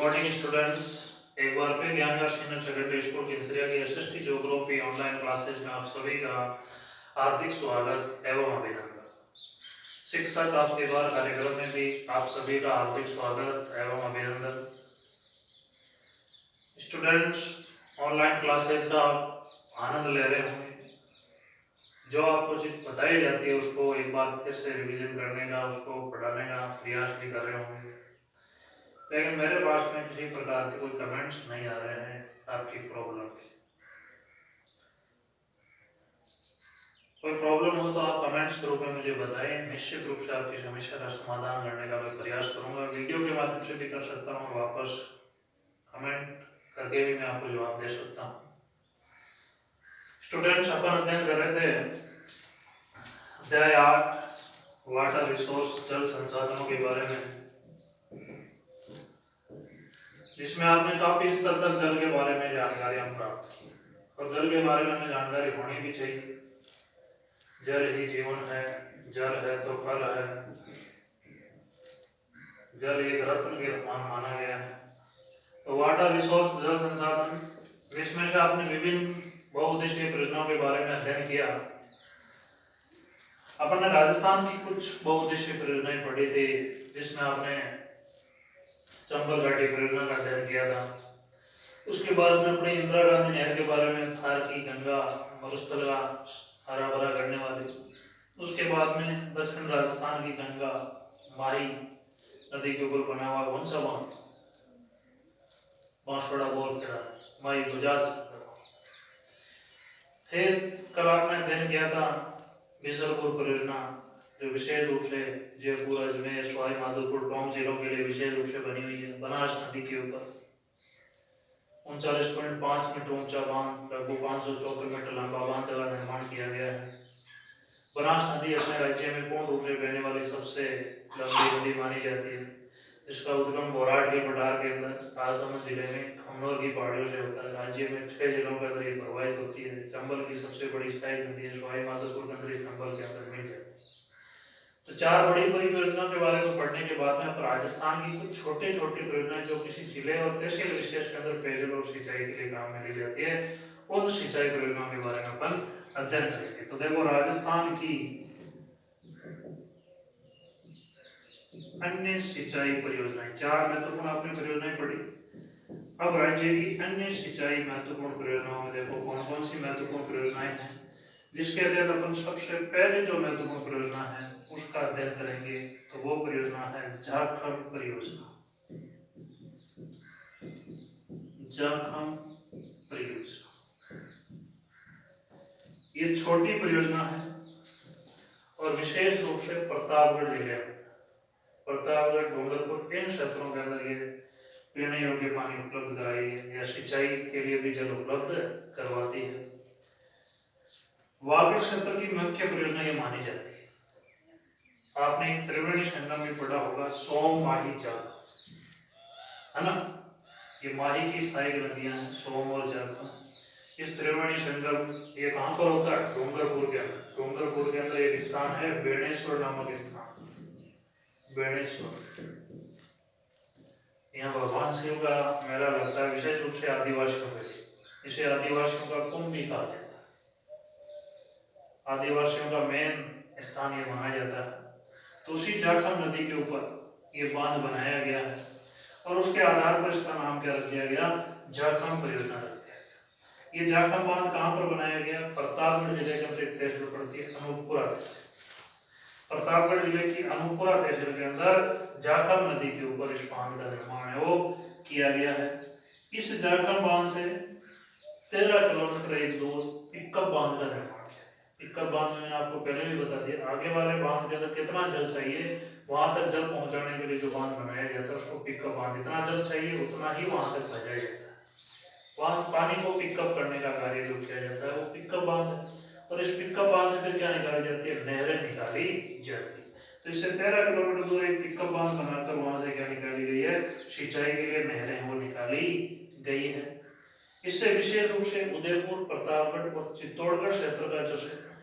Morning students. एक बार फिर ज्ञानगर senior secondary school केसरिया की एसएसटी ज्योग्राफी ऑनलाइन क्लासेज में आप सभी का हार्दिक स्वागत एवं अभिनंदन। शिक्षक आपके बार कार्यक्रम में भी आप सभी का हार्दिक स्वागत एवं अभिनंदन। स्टूडेंट्स, ऑनलाइन क्लासेज का आप आनंद ले रहे होंगे। जो आपको चीज बताई जाती है उसको एक बार फिर से रिवीजन करने का, उसको पढ़ाने का प्रयास भी कर रहे होंगे। लेकिन मेरे पास में किसी प्रकार के कोई कमेंट्स नहीं आ रहे हैं आपकी प्रॉब्लम की। कोई प्रॉब्लम हो तो आप कमेंट्स के रूप में मुझे बताएं। निश्चित रूप से आपकी समस्या का समाधान करने का मैं प्रयास करूंगा। वीडियो के माध्यम से भी कर सकता हूँ, वापस कमेंट करके भी मैं आपको जवाब दे सकता हूँ। स्टूडेंट्स, अपन अध्ययन कर रहे थे अध्याय 8 वाटर रिसोर्स, जल संसाधनों के बारे में, जिसमें आपने काफी स्तर तक जल के बारे में जानकारियां प्राप्त की। और जल के बारे में हमें जानकारी होनी भी चाहिए। जल ही जीवन है, जल है तो फल है, जल एक रत्न के समान माना गया है। तो वाटर रिसोर्स, जल संसाधन, जिसमें से आपने विभिन्न बहुउद्देशीय परियोजनाओं के बारे में अध्ययन किया। अपन ने राजस्थान की कुछ बहुउद्देशीय परियोजनाएं पढ़ी थी, जिसमें आपने चंबल घाटी परियोजना का अध्ययन किया था। उसके बाद में अपनी इंदिरा गांधी नहर के बारे में, थार की गंगा मरुस्थल का हरा भरा करने वाली। उसके बाद में दक्षिण राजस्थान की गंगा माही नदी के ऊपर बना हुआ कौन सा बांध, बांसवाड़ा बोलखेड़ा माही गुजास। फिर कल आपने अध्ययन किया था बीसलपुर परियोजना, जो विशेष रूप से जयपुर, अजमेर, सवाई माधोपुर, टोंक जिलों के लिए विशेष रूप से बनी हुई है। बनास नदी के ऊपर 39.5 मीटर ऊंचा बांध, लगभग 574 मीटर लंबा बांध का निर्माण किया गया है। बनास नदी अपने राज्य में पूर्ण रूप से बहने वाली सबसे लंबी नदी मानी जाती है, जिसका उद्गम बोराट के पठार के अंदर राजसमंद जिले में खमनोर की पहाड़ियों से होता है। राज्य में 6 जिलों के अंदर ये प्रवाहित होती है। चंबल की सबसे बड़ी सहायक नदी है, सवाई माधोपुर के अंदर चंबल के अंदर मिल जाती है। तो 4 बड़ी परियोजनाओं के बारे में पढ़ने के बाद में अब राजस्थान की कुछ छोटे छोटे परियोजनाएं जो किसी जिले और तहसील विशेष के अंदर पेयजल और सिंचाई के लिए काम में ली जाती है, उन सिंचाई परियोजनाओं के बारे में अपन अध्ययन करेंगे। तो देखो, राजस्थान की अन्य सिंचाई परियोजनाएं, 4 महत्वपूर्ण आपने परियोजनाएं पढ़ी। अब राज्य की अन्य सिंचाई महत्वपूर्ण परियोजनाओं में देखो कौन कौन सी महत्वपूर्ण परियोजनाएं हैं, जिसके तहत अपन सबसे पहले जो महत्वपूर्ण परियोजना है उसका अध्ययन करेंगे। तो वो परियोजना है झारखंड परियोजना। झारखंड परियोजना ये छोटी परियोजना है और विशेष रूप से प्रतापगढ़ जिले में, प्रतापगढ़, डूंगरपुर, इन क्षेत्रों के अंदर ये पीने योग्य पानी उपलब्ध कराई है या सिंचाई के लिए भी जल उपलब्ध करवाती है। वागड़ क्षेत्र की मुख्य परियोजना ये मानी जाती है। आपने एक त्रिवेणी संगम भी पढ़ा होगा, सोम माही जाग, है ना। ये माही की सहायक नदियां हैं, सोम और जाग। इस त्रिवेणी संगम ये कहाँ पर होता है? डूंगरपुर के अंदर। डूंगरपुर के अंदर एक स्थान है बेणेश्वर नामक स्थान, बेणेश्वर। यहाँ भगवान शिव का मेला लगता है, विशेष रूप से आदिवासियों के लिए। इसे आदिवासियों का कुंभ भी कहा जाता है। आदिवासियों का मेन स्थान ये माना जाता है। तो उसी झारखंड नदी के ऊपर ये बांध बनाया गया है और उसके आधार पर इसका नाम क्या रख दिया गया? झारखंड परियोजना रख दिया गया। ये झारखंड बांध कहाँ पर बनाया गया? प्रतापगढ़ जिले के अंदर एक तहसील पड़ती है अनूपपुरा तहसील। प्रतापगढ़ जिले की अनूपपुरा तहसील के अंदर झारखंड नदी के ऊपर इस बांध का निर्माण है वो किया गया है। इस झारखंड बांध से 13 किलोमीटर एक दूर पिकअप बांध का निर्माण किया। पिकअप बांध मैंने आपको पहले भी बता दिया, आगे वाले बांध के अंदर कितना जल चाहिए वहां तक जल पहुंचाने के लिए जो बांध बनाया जाता है उसको पिकअप बांध, जितना जल चाहिए उतना ही वहां तक भेजा जाता है। वहां पानी को पिकअप करने का कार्य जो किया जाता है वो पिकअप बांध है। और इस पिकअप बांध से फिर क्या निकाली जाती है? नहरें निकाली जाती है। तो इससे 13 किलोमीटर दूर एक पिकअप बांध बनाकर वहां से क्या निकाली गई है? सिंचाई के लिए नहरें वो निकाली गई है। इससे विशेष रूप से उदयपुर, प्रतापगढ़ और चित्तौड़गढ़ क्षेत्र का जो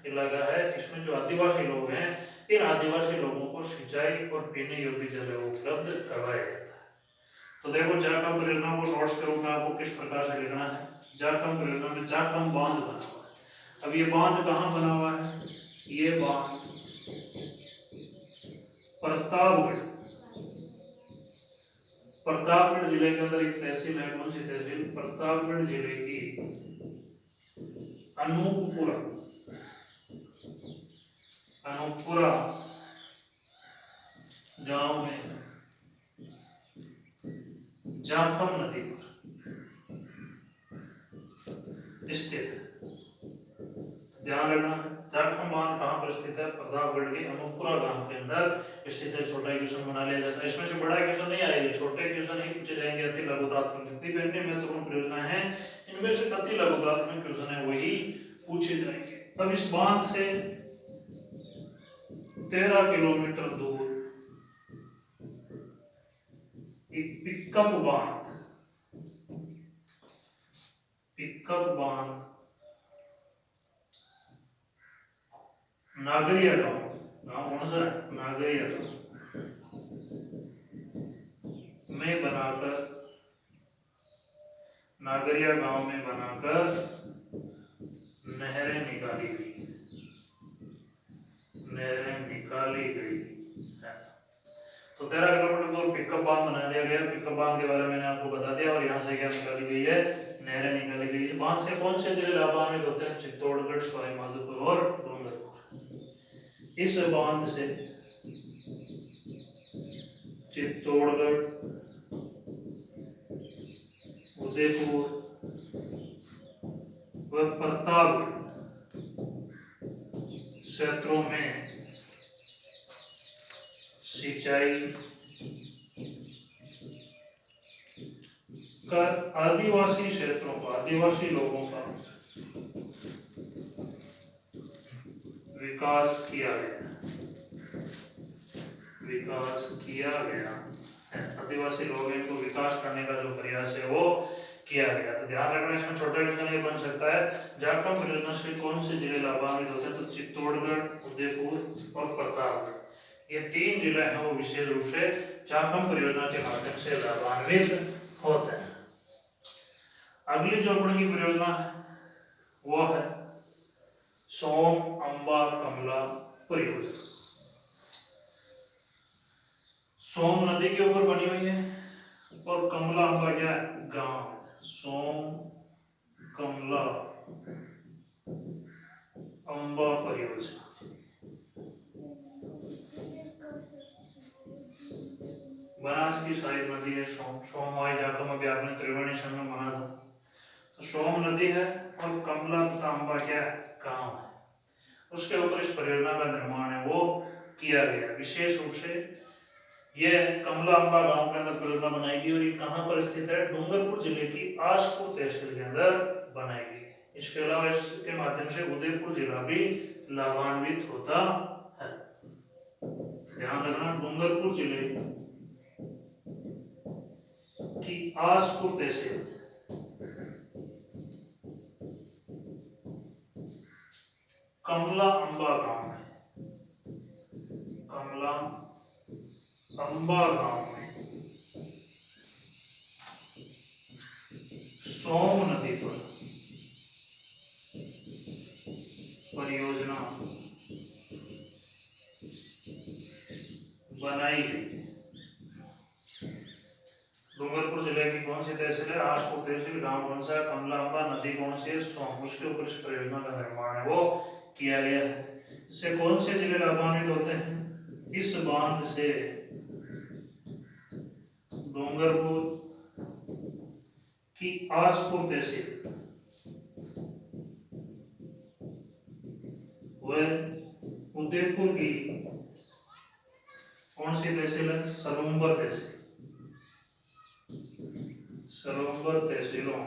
इलाका है, इसमें जो आदिवासी लोग हैं, इन आदिवासी लोगों को सिंचाई और पीने योग्य जल उपलब्ध करवाया जाता है। तो देखो जाखम परियोजना को नोट्स के रूप में आपको किस प्रकार से लिखना है। जाखम परियोजना में जाखम बांध बना हुआ है। अब ये बांध कहाँ बना हुआ है? ये बांध प्रतापगढ़ जिले के अंदर एक तहसील है। कौन सी तहसील? प्रतापगढ़ जिले की अनूपपुरा गांव में जाखम नदी पर स्थित है। ध्यान रखना है, जाखम बांध कहाँ पर स्थित है? प्रतापगढ़ के अनूपपुरा गांव के अंदर स्थित है। छोटा क्वेश्चन बना लिया जाता है। इसमें से बड़ा क्वेश्चन नहीं आएगा, छोटे क्वेश्चन ही पूछे जाएंगे। अति लघु प्राथमिक जितनी महत्वपूर्ण परियोजना है इनमें से अति लघु प्राथमिक क्वेश्चन है वही पूछे जाएंगे। अब इस बांध से 13 किलोमीटर दूर एक पिकअप बांध नागरिया गांव कौन सा है? नागरिया गांव में बनाकर नहरें निकाली गई है। तो 13 किलोमीटर दूर पिकअप बांध बना दिया गया। पिकअप बांध के बारे में मैंने आपको बता दिया। और यहाँ से क्या निकाली गई है? नहरें निकाली गई है। बांध से कौन से जिले लाभान्वित होते हैं? चित्तौड़गढ़, सवाई माधोपुर और डूंगरपुर। इस बांध से चित्तौड़गढ़, उदयपुर व प्रतापगढ़ क्षेत्रों में सिंचाई कर आदिवासी क्षेत्रों का, आदिवासी लोगों का विकास किया गया है। आदिवासी लोगों को विकास करने का जो प्रयास है वो किया गया। तो ध्यान रखना, इसमें छोटा क्वेश्चन ये बन सकता है, जाखम परियोजना से कौन से जिले लाभान्वित होते हैं? तो चित्तौड़गढ़, उदयपुर और प्रतापगढ़, ये 3 जिले हैं वो विशेष रूप से जाखम परियोजना के माध्यम से लाभान्वित होते हैं। अगली जो अपनी परियोजना है वो है सोम अंबा कमला परियोजना। सोम नदी के ऊपर बनी हुई है और कमला अंबा क्या है? गांव। सोम कमला अंबा परियोजना बनास की सहायक नदी है। सोमवाई जाखम अभी आपने त्रिवेणी संगम बना था। तो सोम नदी है और कमला तथा अंबा क्या है? गांव है। उसके ऊपर इस परियोजना का निर्माण है वो किया गया। विशेष रूप से ये कमला अंबा गांव के अंदर परियोजना बनाएगी। और ये कहाँ पर स्थित है? डूंगरपुर जिले की आशपुर तहसील के अंदर बनाएगी। इसके अलावा इसके माध्यम से उदयपुर जिला भी लाभान्वित होता है। ध्यान रखना, डूंगरपुर जिले की आशपुर तहसील कमला अंबा गांव में, कमला अंबा गांव में सोम नदी पर परियोजना बनाई गई। डूंगरपुर जिले की कौन सी तहसील है? आशपुर तहसील। गांव कौन सा है? कमला अंबा। नदी कौन सी है? सोम। उसके ऊपर इस परियोजना का निर्माण है वो किया गया है। इससे कौन से जिले लाभान्वित होते हैं? इस बांध से डूंगरपुर की आशपुर तहसील व उदयपुर की कौन सी तहसील है? सलूम्बर तहसील। सलूम्बर तहसीलों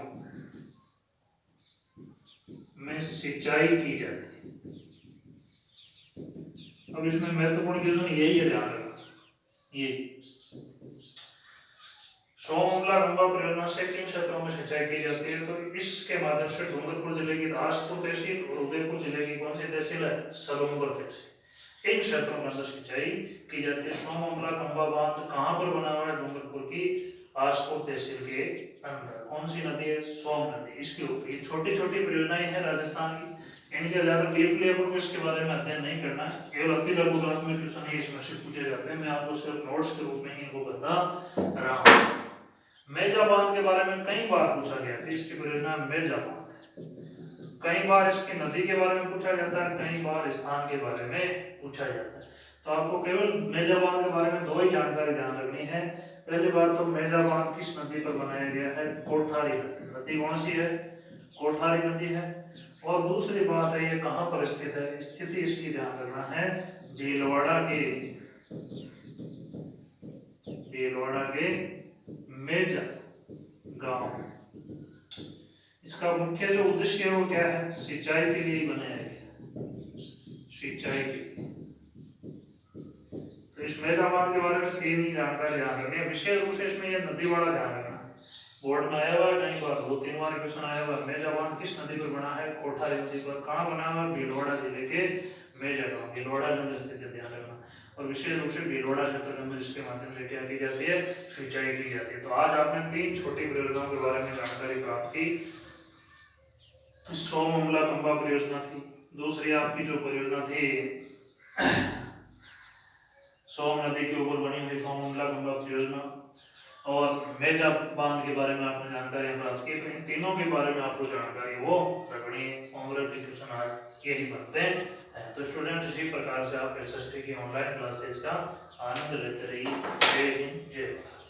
में सिंचाई की जाती है। अब इसमें महत्वपूर्ण क्वेश्चन यही है, ध्यान रखना। ये सोमला गंगा परियोजना से किन क्षेत्रों में सिंचाई की जाती है? तो इसके माध्यम से डूंगरपुर जिले की आशपुर तहसील और उदयपुर जिले की कौन सी तहसील है? सलूम्बर तहसील। इन क्षेत्रों में अंदर सिंचाई की जाती है। सोमला कंबा बांध कहाँ पर बना हुआ है? डूंगरपुर की आसपुर तहसील के अंदर। कौन सी नदी है? सोम नदी। इसके ऊपर ये छोटी छोटी परियोजनाएं हैं राजस्थान की, इनके ज्यादा डीपली अपन को इसके बारे में अध्ययन नहीं करना है, केवल अति लघुगणक में क्वेश्चन ही इसमें से पूछे जाते हैं। मैं आपको सिर्फ नोट्स के रूप में ही इनको बता रहा हूँ। मेजा बांध के बारे में कई बार पूछा गया था। इसकी परियोजना मेजा बांध, कई बार इसकी नदी के बारे में पूछा जाता है, कई बार स्थान के बारे में पूछा जाता है। तो आपको केवल मेजा बांध के बारे में दो ही जानकारी ध्यान रखनी है। पहली बात तो मेजा बांध किस नदी पर बनाया गया है? कोठारी नदी। नदी कौन सी है? कोठारी नदी है। और दूसरी बात है ये कहाँ पर स्थित है? स्थिति इसकी ध्यान रखना है भीलवाड़ा के मेजा गांव। इसका मुख्य जो उद्देश्य है वो क्या है? सिंचाई के लिए बनाया गया, सिंचाई के लिए। तो इस मेजा बांध के बारे में तीन ही जानकारी ध्यान रखनी है। विशेष रूप से इसमें ये नदी वाला ध्यान रखना है। बोर्ड में आया हुआ है कई बार, 2-3 बार क्वेश्चन आया हुआ है। मेजा बांध किस नदी पर बना है? कोठारी नदी पर। कहाँ बना हुआ है? भीलवाड़ा जिले के मेजा गांव, भीलवाड़ा के अंदर स्थित है, ध्यान रखना। और विशेष रूप से भीलवाड़ा क्षेत्र के अंदर इसके माध्यम से क्या की जाती है? सिंचाई की जाती है। तो आज आपने 3 छोटी परियोजनाओं के बारे में जानकारी प्राप्त की। सोममला खंबा परियोजना थी, दूसरी आपकी जो परियोजना थी सोम नदी के ऊपर बनी हुई सोममला खंबा परियोजना, और मेजा बांध के बारे में आपने जानकारी प्राप्त की। तो इन तीनों के बारे में आपको जानकारी वो रखनी है। कॉन्ग्रेस के क्वेश्चन आज यही बनते हैं। तो स्टूडेंट इसी प्रकार से आप एसएसटी की ऑनलाइन क्लासेज का आनंद लेते रहिए। जय हिंद, जय भारत।